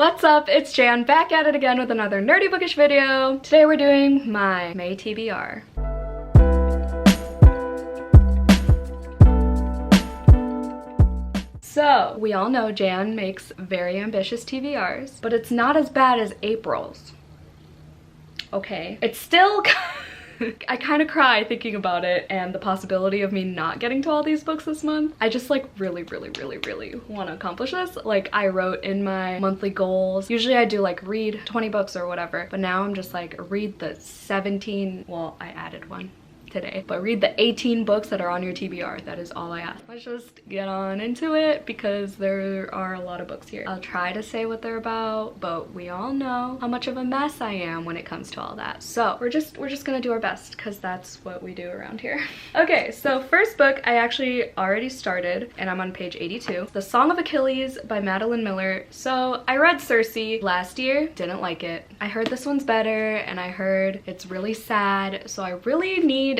What's up? It's Jan back at it again with another nerdy bookish video. Today we're doing my May TBR. So, we all know Jan makes very ambitious TBRs, but it's not as bad as April's. Okay. It's still I kind of cry thinking about it and the possibility of me not getting to all these books this month. I just like really want to accomplish this. Like I wrote in my monthly goals. Usually I do like read 20 books or whatever, but now I'm just like read the 17, well, I added one today, but read the 18 books that are on your TBR. That is all I ask. Let's just get on into it because there are a lot of books here. I'll try to say what they're about, but we all know how much of a mess I am when it comes to all that. So we're just gonna do our best because that's what we do around here. Okay, so first book I actually already started and I'm on page 82. The Song of Achilles by Madeline Miller. So I read Circe last year, didn't like it. I heard this one's better and I heard it's really sad, so I really need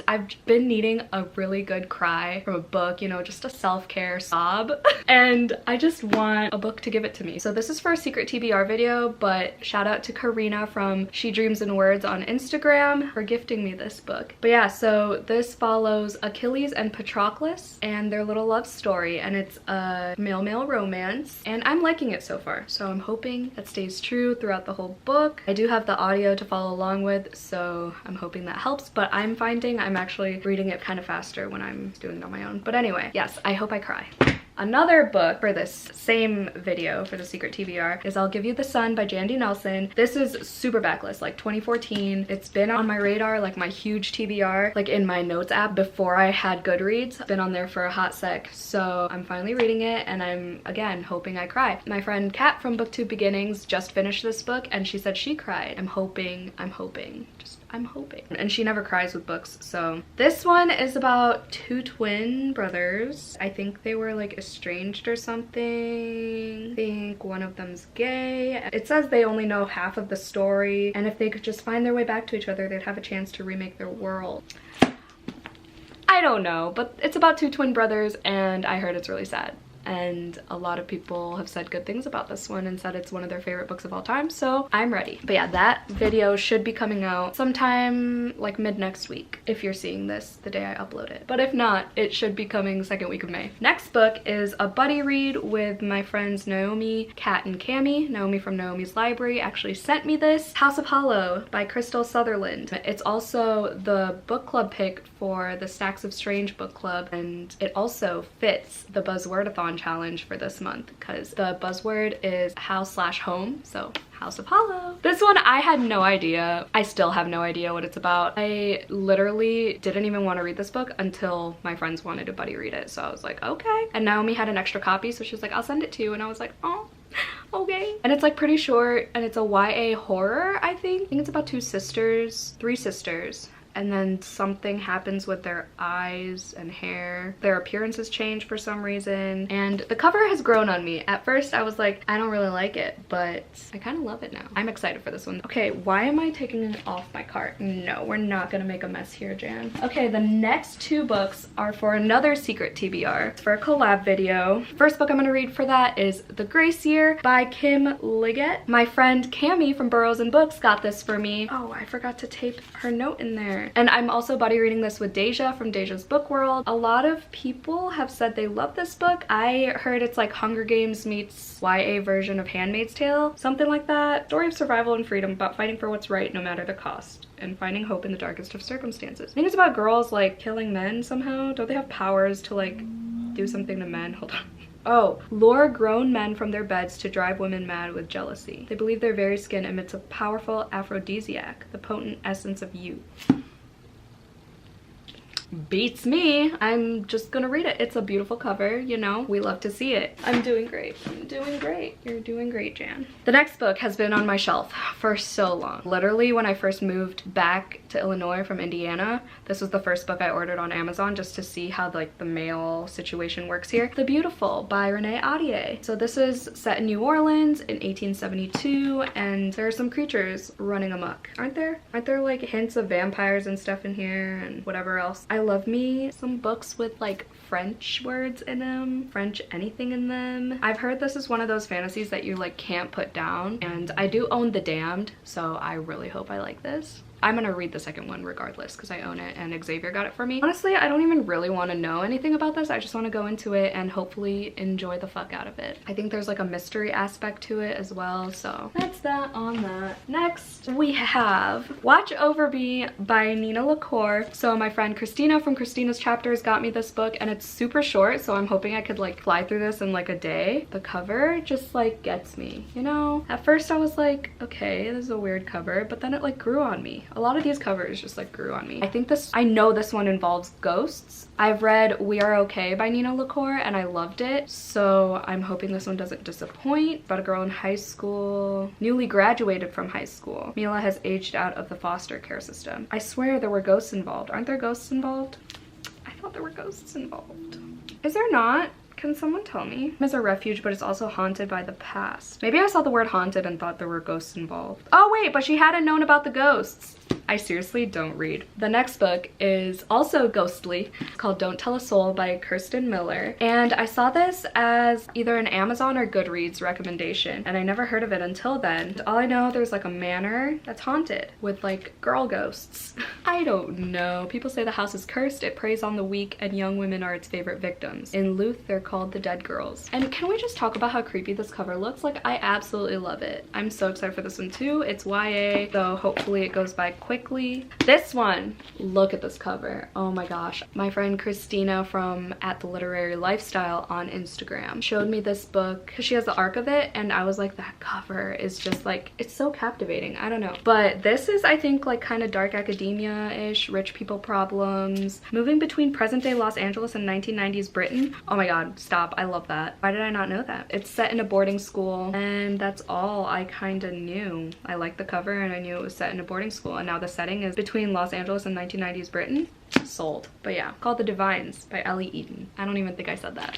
I've been needing a really good cry from a book, you know, just a self-care sob. And I just want a book to give it to me. So this is for a secret TBR video, but shout out to Karina from She Dreams in Words on Instagram for gifting me this book. But yeah, so this follows Achilles and Patroclus and their little love story, and it's a male-male romance, and I'm liking it so far. So I'm hoping that stays true throughout the whole book. I do have the audio to follow along with, so I'm hoping that helps, but I'm finding I'm actually reading it kind of faster when I'm doing it on my own. But anyway, yes, I hope I cry. Another book for this same video for the secret TBR is I'll Give You the Sun by Jandy Nelson. This is super backlist, like 2014. It's been on my radar, like my huge TBR, like in my notes app before I had Goodreads. It's been on there for a hot sec, so I'm finally reading it and I'm, again, hoping I cry. My friend Kat from BookTube Beginnings just finished this book and she said she cried. I'm hoping. And she never cries with books. So this one is about two twin brothers. I think they were like estranged or something. I think one of them's gay. It says they only know half of the story, and if they could just find their way back to each other, they'd have a chance to remake their world. I don't know, but it's about two twin brothers and I heard it's really sad. And a lot of people have said good things about this one and said it's one of their favorite books of all time, so I'm ready. But yeah, that video should be coming out sometime like mid next week if you're seeing this the day I upload it. But if not, it should be coming second week of May. Next book is a buddy read with my friends Nahomy, Kat, and Cami. Nahomy from Nahommy's Library actually sent me this. House of Holo by Crystal Sutherland. It's also the book club pick for the Stacks of Strange book club, and it also fits the Buzzwordathon challenge for this month because the buzzword is house/home, so House of Holo. This one I had no idea. I still have no idea what it's about. I literally didn't even want to read this book until my friends wanted to buddy read it, so I was like, okay. And Nahomy had an extra copy, so she was like, I'll send it to you, and I was like, oh, okay. And it's like pretty short and it's a YA horror, I think. I think it's about three sisters, and then something happens with their eyes and hair. Their appearances change for some reason, and the cover has grown on me. At first I was like, I don't really like it, but I kind of love it now. I'm excited for this one. Okay, why am I taking it off my cart? No, we're not gonna make a mess here, Jan. Okay, the next two books are for another secret TBR. It's for a collab video. First book I'm gonna read for that is The Grace Year by Kim Liggett. My friend Cami from Burrows and Books got this for me. Oh, I forgot to tape her note in there. And I'm also buddy reading this with Daijah from Daijah's Book World. A lot of people have said they love this book. I heard it's like Hunger Games meets YA version of Handmaid's Tale, something like that. Story of survival and freedom, about fighting for what's right no matter the cost, and finding hope in the darkest of circumstances. I think it's about girls like killing men somehow. Don't they have powers to like do something to men? Hold on. Oh, lure grown men from their beds to drive women mad with jealousy. They believe their very skin emits a powerful aphrodisiac, the potent essence of youth. Beats me. I'm just gonna read it. It's a beautiful cover, you know, we love to see it. I'm doing great. I'm doing great. You're doing great, Jan. The next book has been on my shelf for so long. Literally when I first moved back to Illinois from Indiana, this was the first book I ordered on Amazon just to see how like the mail situation works here. The Beautiful by Renee Ahdieh. So this is set in New Orleans in 1872 and there are some creatures running amok. Aren't there like hints of vampires and stuff in here and whatever else? I love me some books with like French words in them, French anything in them. I've heard this is one of those fantasies that you like can't put down, and I do own The Damned, so I really hope I like this. I'm gonna read the second one regardless because I own it and Xavier got it for me. Honestly, I don't even really want to know anything about this. I just want to go into it and hopefully enjoy the fuck out of it. I think there's like a mystery aspect to it as well, so that's that on that. Next, we have Watch Over Me by Nina LaCour. So my friend Christina from Christina's Chapters got me this book, and it's super short, so I'm hoping I could like fly through this in like a day. The cover just like gets me, you know? At first I was like, okay, this is a weird cover, but then it like grew on me. A lot of these covers just like grew on me. I know this one involves ghosts. I've read We Are Okay by Nina LaCour and I loved it, so I'm hoping this one doesn't disappoint. About a girl in high school, newly graduated from high school. Mila has aged out of the foster care system. I swear there were ghosts involved. Aren't there ghosts involved? I thought there were ghosts involved. Is there not? Can someone tell me? It's a refuge, but it's also haunted by the past. Maybe I saw the word haunted and thought there were ghosts involved. Oh wait, but she hadn't known about the ghosts. I seriously don't read. The next book is also ghostly. It's called Don't Tell a Soul by Kirsten Miller. And I saw this as either an Amazon or Goodreads recommendation, and I never heard of it until then. All I know, there's like a manor that's haunted with like girl ghosts. I don't know. People say the house is cursed. It preys on the weak, and young women are its favorite victims. In Luth, they're called the Dead Girls. And can we just talk about how creepy this cover looks? Like, I absolutely love it. I'm so excited for this one too. It's YA, so hopefully it goes by quickly. This one, look at this cover. Oh my gosh. My friend Christina from @theliterarylifestyle on Instagram showed me this book because she has the arc of it, and I was like, that cover is just like, it's so captivating. I don't know. But this is, I think, like kind of dark academia-ish, rich people problems, moving between present-day Los Angeles and 1990s Britain. Oh my god, stop. I love that. Why did I not know that? It's set in a boarding school, and that's all I kind of knew. I liked the cover and I knew it was set in a boarding school, and now the setting is between Los Angeles and 1990s Britain. Sold. But yeah, called The Divines by Ellie Eden. I don't even think I said that.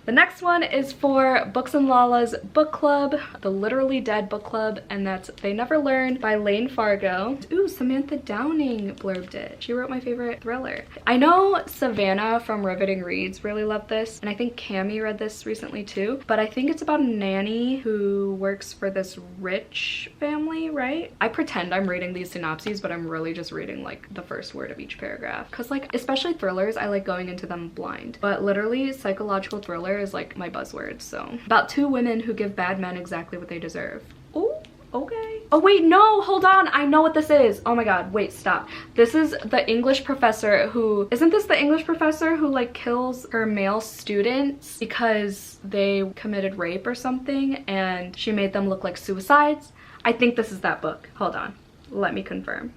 The next one is for Books and Lala's book club, the Literally Dead book club, and that's They Never Learn by Lane Fargo. Ooh, Samantha Downing blurbed it. She wrote my favorite thriller. I know Savannah from Riveting Reads really loved this, and I think Cami read this recently too, but I think it's about a nanny who works for this rich family, right? I pretend I'm reading these synopses, but I'm really just reading like the first word of each paragraph, because like, especially thrillers, I like going into them blind, but literally psychological thriller is like my buzzword. So about two women who give bad men exactly what they deserve. Oh, okay. Oh wait, no, hold on, I know what this is. Oh my god, wait, stop. This is the English professor who, isn't this the English professor who like kills her male students because they committed rape or something and she made them look like suicides? I think this is that book. Hold on, let me confirm.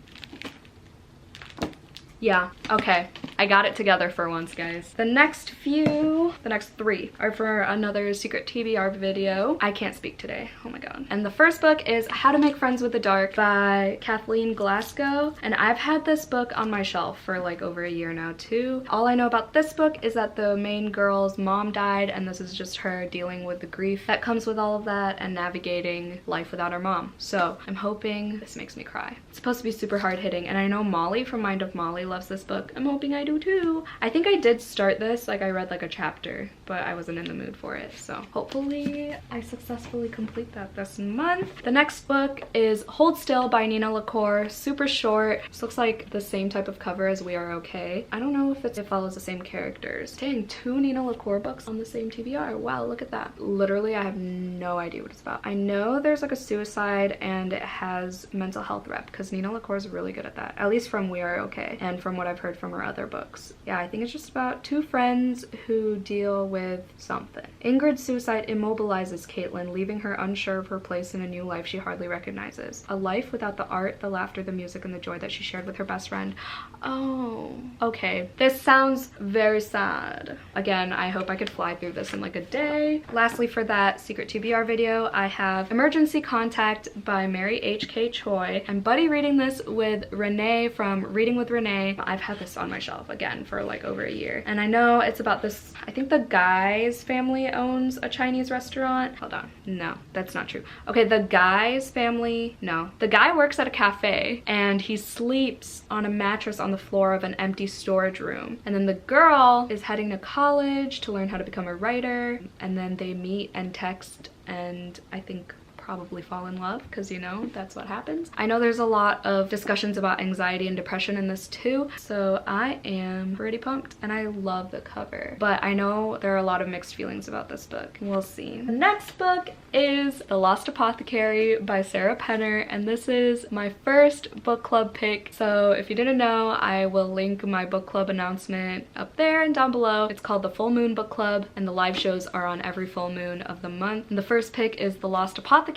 Yeah, okay. I got it together for once, guys. The next three are for another secret TBR video. I can't speak today, oh my god. And the first book is How to Make Friends with the Dark by Kathleen Glasgow. And I've had this book on my shelf for like over a year now too. All I know about this book is that the main girl's mom died, and this is just her dealing with the grief that comes with all of that and navigating life without her mom. So I'm hoping this makes me cry. It's supposed to be super hard hitting, and I know Mollie from Mind of Mollie loves this book. I'm hoping I do too. I think I did start this, like I read like a chapter, but I wasn't in the mood for it, so hopefully I successfully complete that this month. The next book is Hold Still by Nina LaCour. Super short. This looks like the same type of cover as We Are Okay. I don't know if it follows the same characters. Dang, two Nina LaCour books on the same TBR. Wow, look at that. Literally, I have no idea what it's about. I know there's like a suicide and it has mental health rep, because Nina LaCour is really good at that, at least from We Are Okay and from what I've heard from her other books. Yeah, I think it's just about two friends who deal with something. Ingrid's suicide immobilizes Caitlin, leaving her unsure of her place in a new life she hardly recognizes. A life without the art, the laughter, the music, and the joy that she shared with her best friend. Oh, okay. This sounds very sad. Again, I hope I could fly through this in like a day. Lastly, for that secret TBR video, I have Emergency Contact by Mary H.K. Choi. I'm buddy reading this with Renee from Reading with Renee. anime. I've had this on my shelf again for like over a year. And I know it's about this, I think the guy's family owns a Chinese restaurant. Hold on. No, that's not true. Okay, the guy's family, no. The guy works at a cafe and he sleeps on a mattress on the floor of an empty storage room. And then the girl is heading to college to learn how to become a writer. And then they meet and text and I think probably fall in love, because you know that's what happens. I know there's a lot of discussions about anxiety and depression in this too, so I am pretty pumped and I love the cover, but I know there are a lot of mixed feelings about this book. We'll see. The next book is The Lost Apothecary by Sarah Penner, and this is my first book club pick. So if you didn't know, I will link my book club announcement up there and down below. It's called the Full Moon Book Club and the live shows are on every full moon of the month. And the first pick is The Lost Apothecary,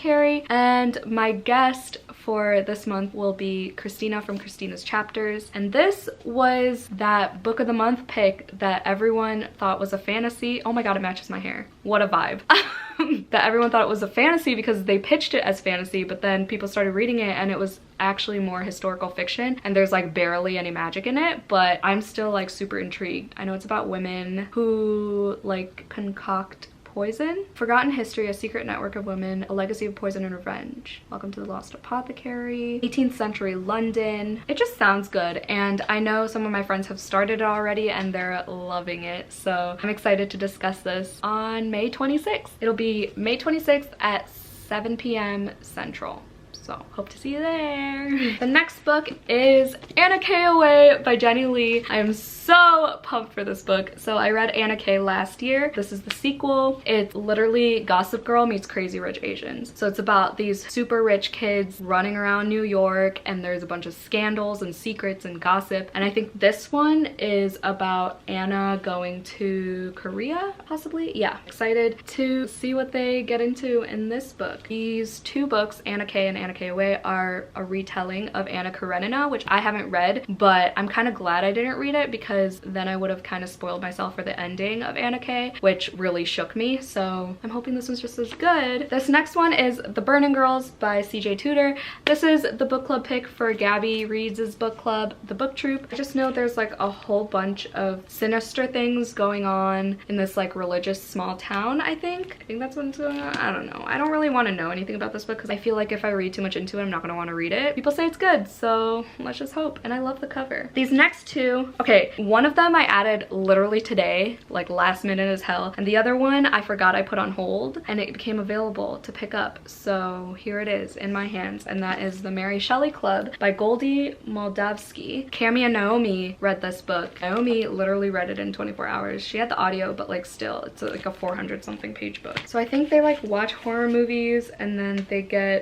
and my guest for this month will be Christina from Christina's Chapters. And this was that book of the month pick that everyone thought was a fantasy. Oh my god, it matches my hair. What a vibe. That everyone thought it was a fantasy because they pitched it as fantasy, but then people started reading it and it was actually more historical fiction and there's like barely any magic in it, but I'm still like super intrigued. I know it's about women who like concoct poison. Forgotten history, a secret network of women, a legacy of poison and revenge. Welcome to the Lost Apothecary. 18th century London. It just sounds good, and I know some of my friends have started it already and they're loving it, so I'm excited to discuss this on May 26th. It'll be May 26th at 7 p.m. Central. So hope to see you there. The next book is Anna K Away by Jenny Lee. I am so pumped for this book. So I read Anna K last year. This is the sequel. It's literally Gossip Girl meets Crazy Rich Asians. So it's about these super rich kids running around New York and there's a bunch of scandals and secrets and gossip. And I think this one is about Anna going to Korea, possibly? Yeah, excited to see what they get into in this book. These two books, Anna K and Anna K Away, are a retelling of Anna Karenina, which I haven't read, but I'm kind of glad I didn't read it because then I would have kind of spoiled myself for the ending of Anna K, which really shook me, so I'm hoping this one's just as good. This next one is The Burning Girls by CJ Tudor. This is the book club pick for Gabby Reed's book club, The Book Troop. I just know there's like a whole bunch of sinister things going on in this like religious small town, I think that's what's going on. I don't know. I don't really want to know anything about this book because I feel like if I read too much into it, I'm not going to want to read it. People say it's good, so let's just hope. And I love the cover. These next two, okay, one of them I added literally today, like last minute as hell, and the other one I forgot I put on hold and it became available to pick up, so here it is in my hands, and that is The Mary Shelley Club by Goldie Moldavsky. Cami and Nahomy read this book. Nahomy literally read it in 24 hours. She had the audio, but like still, it's like a 400 something page book. So I think they like watch horror movies and then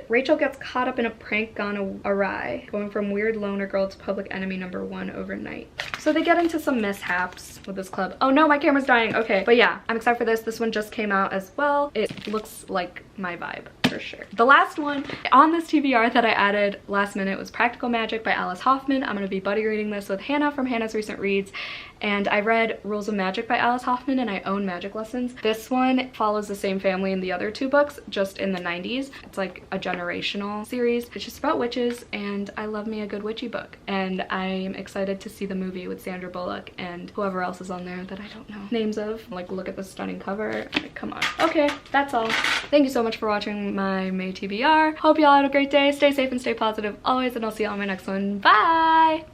Rachel gets caught up in a prank gone awry, going from weird loner girl to public enemy #1 overnight. So they get into some mishaps with this club. Oh no, my camera's dying. Okay, but yeah, I'm excited for this. This one just came out as well. It looks like my vibe for sure. The last one on this TBR that I added last minute was Practical Magic by Alice Hoffman. I'm gonna be buddy reading this with Hannah from Hannah's Recent Reads, and I read Rules of Magic by Alice Hoffman and I own magic lessons. This one follows the same family in the other two books, just in the 90s. It's like a generational series. It's just about witches, and I love me a good witchy book, and I'm excited to see the movie with Sandra Bullock and whoever else is on there that I don't know names of. Like, look at the stunning cover. Like, come on. Okay, that's all. Thank you so much for watching my May TBR. Hope y'all had a great day. Stay safe and stay positive always, and I'll see y'all on my next one. Bye!